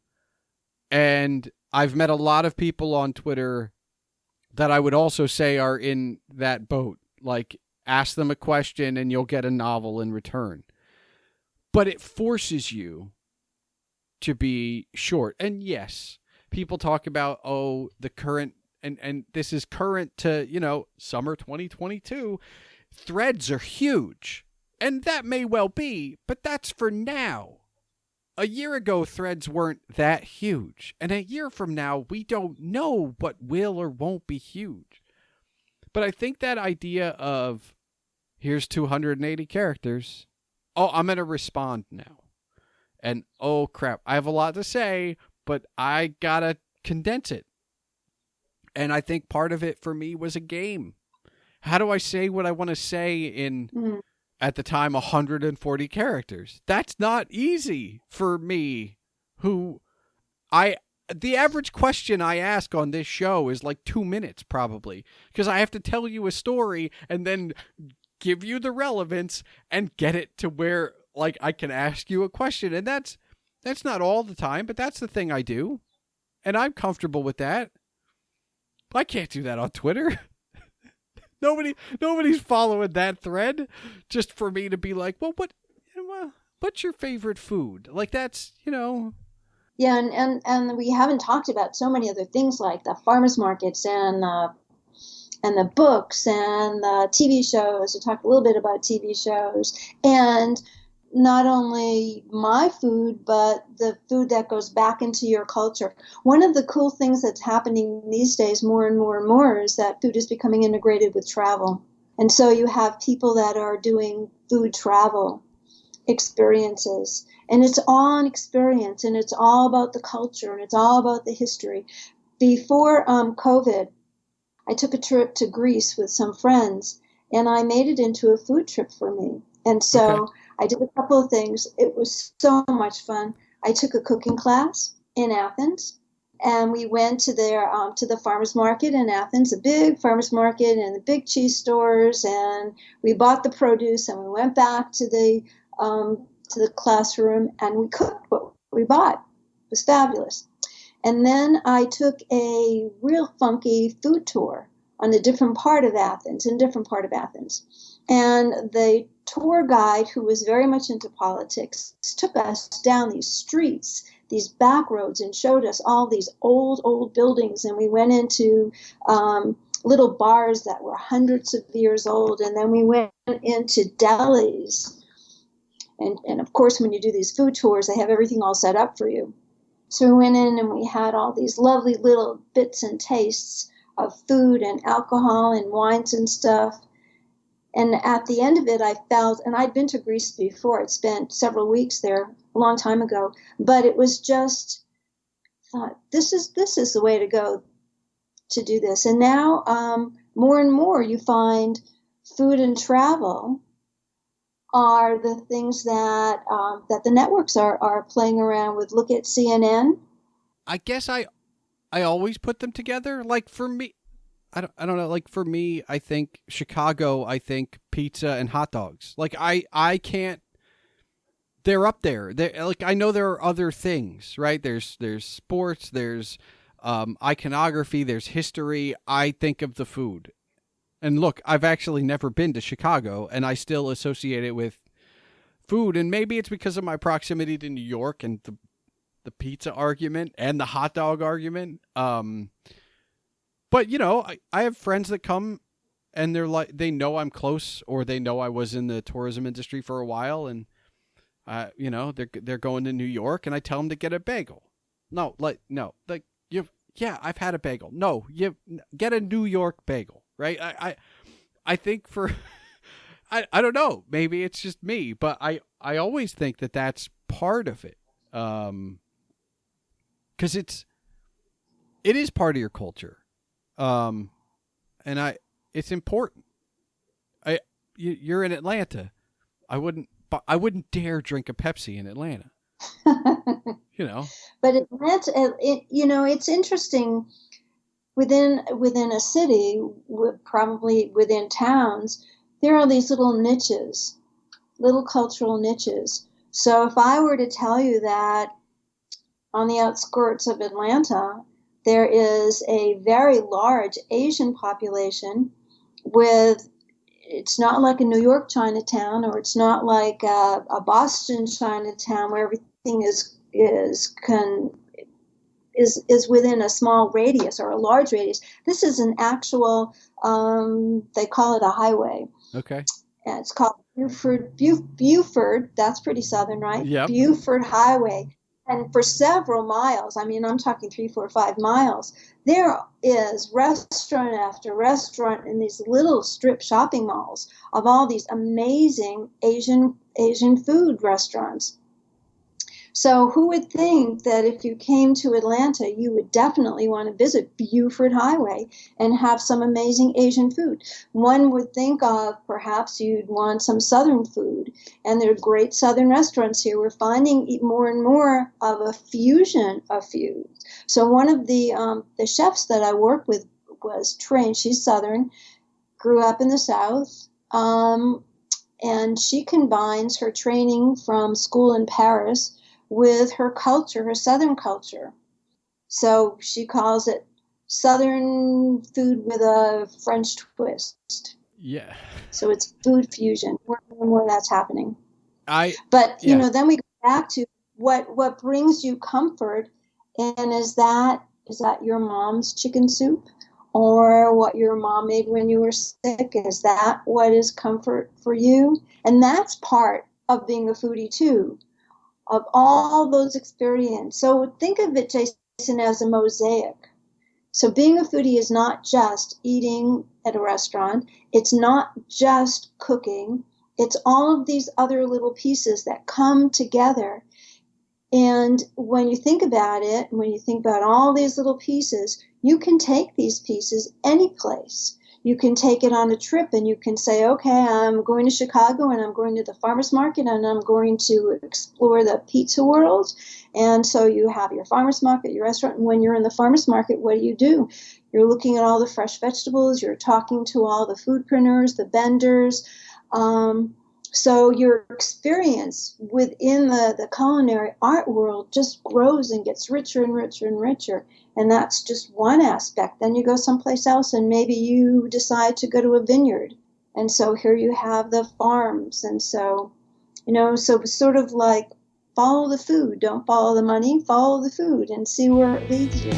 And I've met a lot of people on Twitter that I would also say are in that boat. Like, ask them a question and you'll get a novel in return. But it forces you to be short. And yes, people talk about, the current, and this is current to, summer 2022. Threads are huge. And that may well be, but that's for now. A year ago, threads weren't that huge. And a year from now, we don't know what will or won't be huge. But I think that idea of, here's 280 characters. Oh, I'm going to respond now. And, oh, crap, I have a lot to say, but I got to condense it. And I think part of it for me was a game. How do I say what I want to say in, at the time, 140 characters? That's not easy for me, who the average question I ask on this show is like 2 minutes probably, because I have to tell you a story and then give you the relevance and get it to where like I can ask you a question. And that's not all the time, but that's the thing I do. And I'm comfortable with that. I can't do that on Twitter. Nobody's following that thread just for me to be like, well, what's your favorite food? Like that's, Yeah, and we haven't talked about so many other things like the farmers markets and the books and the TV shows. We talked a little bit about TV shows and not only my food, but the food that goes back into your culture. One of the cool things that's happening these days more and more and more is that food is becoming integrated with travel. And so you have people that are doing food travel experiences. And it's all an experience, and it's all about the culture, and it's all about the history. Before COVID, I took a trip to Greece with some friends, and I made it into a food trip for me. And so I did a couple of things. It was so much fun. I took a cooking class in Athens, and we went to the farmers market in Athens, a big farmers market and the big cheese stores, and we bought the produce, and we went back to the classroom, and we cooked what we bought. It was fabulous. And then I took a real funky food tour on a different part of Athens, And the tour guide, who was very much into politics, took us down these streets, these back roads, and showed us all these old buildings. And we went into little bars that were hundreds of years old. And then we went into delis. And of course, when you do these food tours, they have everything all set up for you. So we went in and we had all these lovely little bits and tastes of food and alcohol and wines and stuff. And at the end of it, I felt, and I'd been to Greece before, I'd spent several weeks there a long time ago, but it was just, thought, this is the way to go to do this. And now more and more you find food and travel are the things that the networks are playing around with. Look at CNN. I guess I always put them together. Like for me, I don't know. Like for me, I think Chicago. I think pizza and hot dogs. Like I can't. They're up there. They like I know there are other things, right? There's sports. There's iconography. There's history. I think of the food. And look, I've actually never been to Chicago, and I still associate it with food. And maybe it's because of my proximity to New York and the pizza argument and the hot dog argument. But, I have friends that come, and they're like, they know I'm close, or they know I was in the tourism industry for a while, and, they're going to New York, and I tell them to get a bagel. I've had a bagel. No, you get a New York bagel. Right. I think for, I don't know, maybe it's just me, but I always think that that's part of it. 'Cause it is part of your culture. And it's important. You're in Atlanta. I wouldn't dare drink a Pepsi in Atlanta. But Atlanta, it's interesting. Within a city, probably within towns, there are these little niches, little cultural niches. So if I were to tell you that on the outskirts of Atlanta, there is a very large Asian population it's not like a New York Chinatown, or it's not like a Boston Chinatown where everything is within a small radius or a large radius. This is an actual, they call it a highway. Okay. And it's called Buford, that's pretty southern, right? Yep. Buford Highway. And for several miles, I'm talking 3, 4, 5 miles, there is restaurant after restaurant in these little strip shopping malls of all these amazing Asian food restaurants. So who would think that if you came to Atlanta, you would definitely want to visit Buford Highway and have some amazing Asian food? One would think of perhaps you'd want some Southern food, and there are great Southern restaurants here. We're finding more and more of a fusion of foods. So one of the chefs that I work with was trained. She's Southern, grew up in the South, and she combines her training from school in Paris with her culture, her Southern culture. So she calls it Southern food with a French twist. Yeah. So it's food fusion. More and more that's happening. But then we go back to what brings you comfort, and is that your mom's chicken soup, or what your mom made when you were sick? Is that what is comfort for you? And that's part of being a foodie too, of all those experiences. So think of it, Jason, as a mosaic. So being a foodie is not just eating at a restaurant. It's not just cooking. It's all of these other little pieces that come together. And when you think about it, when you think about all these little pieces, you can take these pieces any place. You can take it on a trip and you can say, okay, I'm going to Chicago and I'm going to the farmer's market and I'm going to explore the pizza world. And so you have your farmer's market, your restaurant. And when you're in the farmer's market, what do? You're looking at all the fresh vegetables. You're talking to all the foodpreneurs, the vendors. So your experience within the culinary art world just grows and gets richer and richer and richer. And that's just one aspect. Then you go someplace else and maybe you decide to go to a vineyard. And so here you have the farms. And so, so sort of like follow the food. Don't follow the money, follow the food and see where it leads you.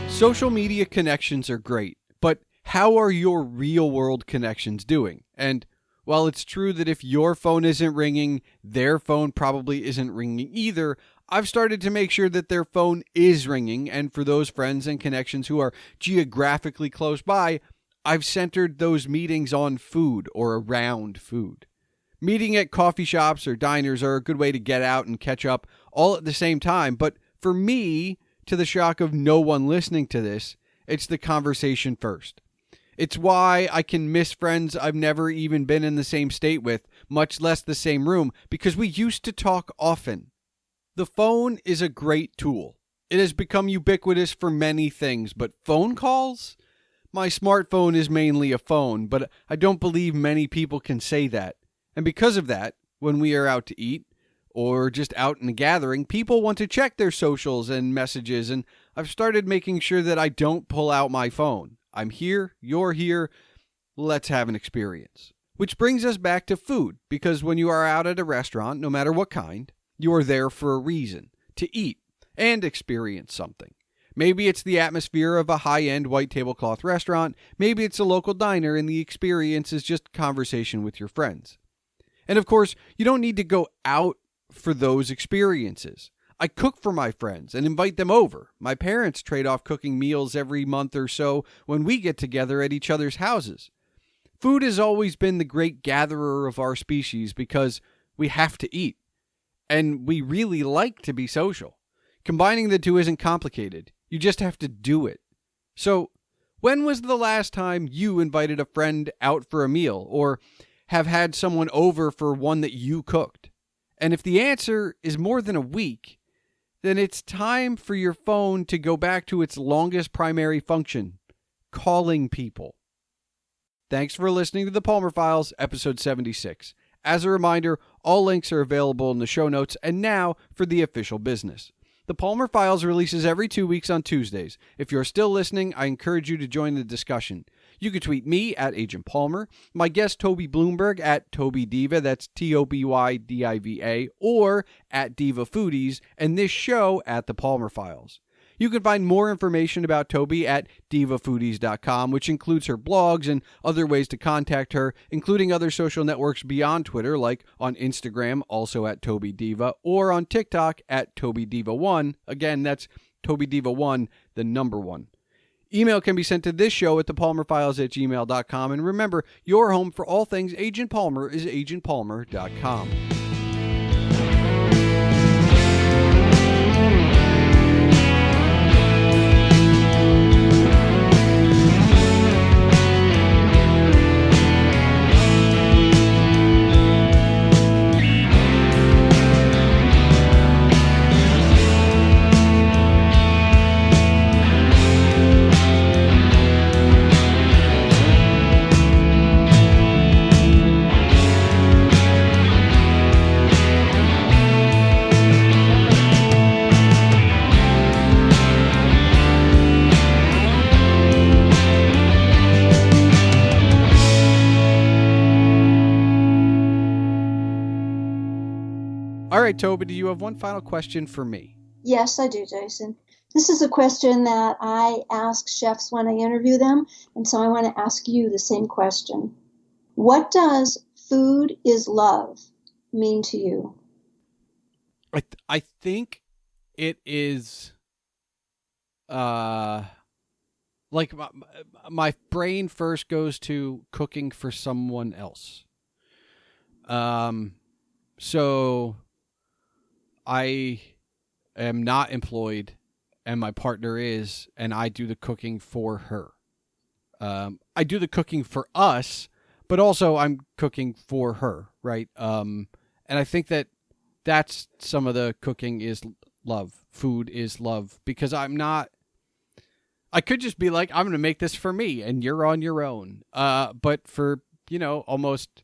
Social media connections are great, but how are your real-world connections doing? And while it's true that if your phone isn't ringing, their phone probably isn't ringing either, I've started to make sure that their phone is ringing, and for those friends and connections who are geographically close by, I've centered those meetings on food or around food. Meeting at coffee shops or diners are a good way to get out and catch up all at the same time, but for me, to the shock of no one listening to this, it's the conversation first. It's why I can miss friends I've never even been in the same state with, much less the same room, because we used to talk often. The phone is a great tool. It has become ubiquitous for many things, but phone calls? My smartphone is mainly a phone, but I don't believe many people can say that. And because of that, when we are out to eat, or just out in a gathering, people want to check their socials and messages, and I've started making sure that I don't pull out my phone. I'm here, you're here, let's have an experience. Which brings us back to food, because when you are out at a restaurant, no matter what kind, you are there for a reason, to eat and experience something. Maybe it's the atmosphere of a high-end white tablecloth restaurant, maybe it's a local diner and the experience is just conversation with your friends. And of course, you don't need to go out for those experiences. I cook for my friends and invite them over. My parents trade off cooking meals every month or so when we get together at each other's houses. Food has always been the great gatherer of our species because we have to eat. And we really like to be social. Combining the two isn't complicated. You just have to do it. So, when was the last time you invited a friend out for a meal or have had someone over for one that you cooked? And if the answer is more than a week, then it's time for your phone to go back to its longest primary function, calling people. Thanks for listening to the Palmer Files, episode 76. As a reminder, all links are available in the show notes, and now for the official business. The Palmer Files releases every 2 weeks on Tuesdays. If you're still listening, I encourage you to join the discussion. You can tweet me at Agent Palmer, my guest Toby Bloomberg at Toby Diva, that's TOBYDIVA, or at Diva Foodies, and this show at The Palmer Files. You can find more information about Toby at divafoodies.com, which includes her blogs and other ways to contact her, including other social networks beyond Twitter, like on Instagram, also at Toby Diva, or on TikTok at Toby Diva 1. Again, that's Toby Diva 1, the number 1. Email can be sent to this show at thepalmerfiles@gmail.com. And remember, your home for all things Agent Palmer is agentpalmer.com. All right, Toby, do you have one final question for me? Yes, I do, Jason. This is a question that I ask chefs when I interview them, and so I want to ask you the same question. What does food is love mean to you? I think it is like my brain first goes to cooking for someone else. So I am not employed, and my partner is, and I do the cooking for her. I do the cooking for us, but also I'm cooking for her, right? And I think that's some of the cooking is love. Food is love, because I could just be like, I'm going to make this for me, and you're on your own. But for, almost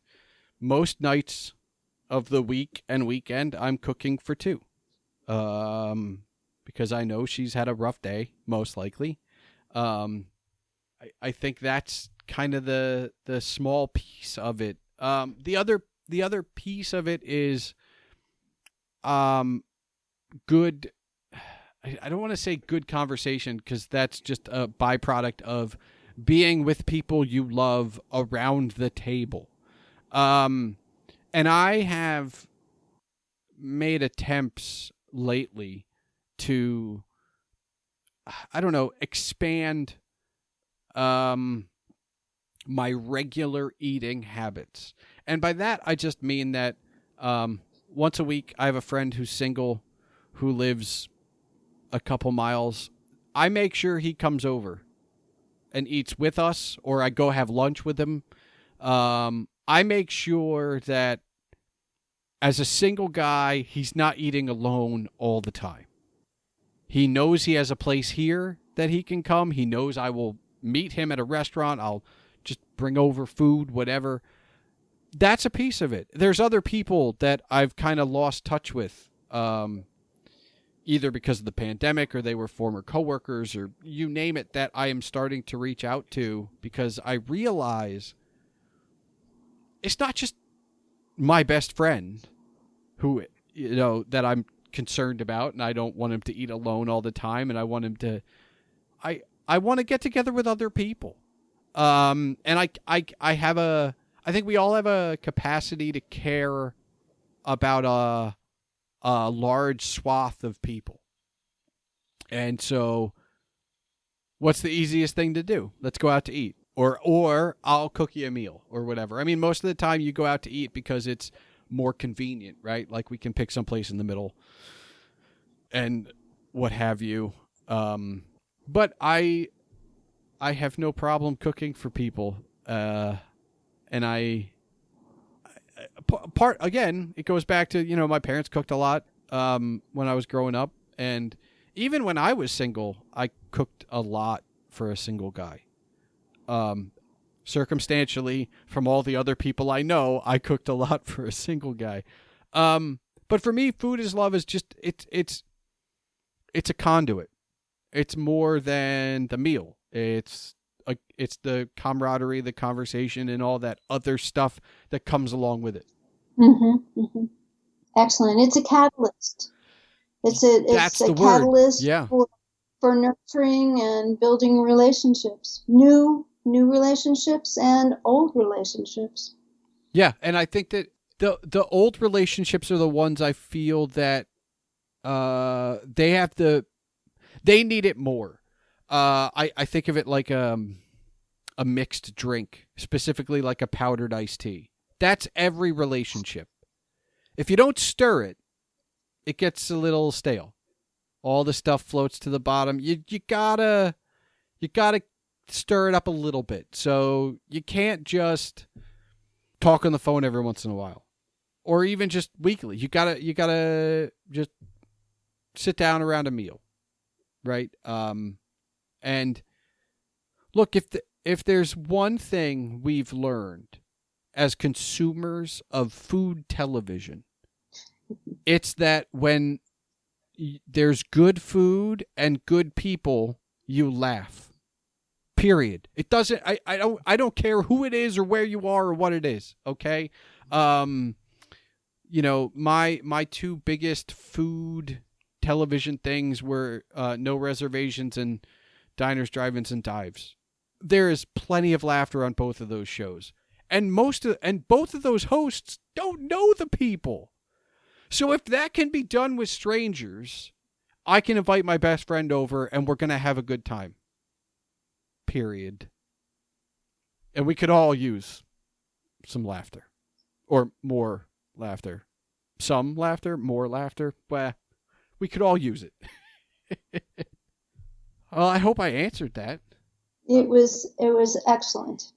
most nights of the week and weekend, I'm cooking for two. Because I know she's had a rough day, most likely. I think that's kind of the small piece of it. The other piece of it is good. I don't want to say good conversation, because that's just a byproduct of being with people you love around the table. And I have made attempts lately to, expand my regular eating habits. And by that, I just mean that once a week, I have a friend who's single, who lives a couple miles. I make sure he comes over and eats with us, or I go have lunch with him. I make sure that as a single guy, he's not eating alone all the time. He knows he has a place here that he can come. He knows I will meet him at a restaurant. I'll just bring over food, whatever. That's a piece of it. There's other people that I've kind of lost touch with, either because of the pandemic, or they were former coworkers, or you name it, that I am starting to reach out to, because I realize it's not just my best friend who, that I'm concerned about, and I don't want him to eat alone all the time, and I want him to, I want to get together with other people. And I think we all have a capacity to care about a large swath of people. And so what's the easiest thing to do? Let's go out to eat. Or I'll cook you a meal, or whatever. I mean, most of the time you go out to eat because it's more convenient, right? Like, we can pick someplace in the middle and what have you. But I have no problem cooking for people. And again, it goes back to, my parents cooked a lot when I was growing up. And even when I was single, I cooked a lot for a single guy. Circumstantially, from all the other people I know, I cooked a lot for a single guy. But for me, food is love is just, it's a conduit. It's more than the meal. It's the camaraderie, the conversation, and all that other stuff that comes along with it. Mm-hmm, mm-hmm. Excellent. It's a catalyst. It's a catalyst for nurturing and building relationships, new relationships and old relationships. Yeah, and I think that the old relationships are the ones I feel that they need it more. I think of it like a mixed drink, specifically like a powdered iced tea. That's every relationship. If you don't stir it, it gets a little stale. All the stuff floats to the bottom. You gotta stir it up a little bit. So you can't just talk on the phone every once in a while, or even just weekly. You gotta just sit down around a meal, right? And look, if there's one thing we've learned as consumers of food television, it's that when there's good food and good people, you laugh. Period. It doesn't. I don't care who it is or where you are or what it is. Okay. My two biggest food television things were No Reservations and Diners, Drive-Ins, and Dives. There is plenty of laughter on both of those shows, and both of those hosts don't know the people. So if that can be done with strangers, I can invite my best friend over, and we're gonna have a good time. Period. And we could all use some laughter, or more laughter, some laughter, more laughter. Well, we could all use it. Well, I hope I answered that. It was excellent.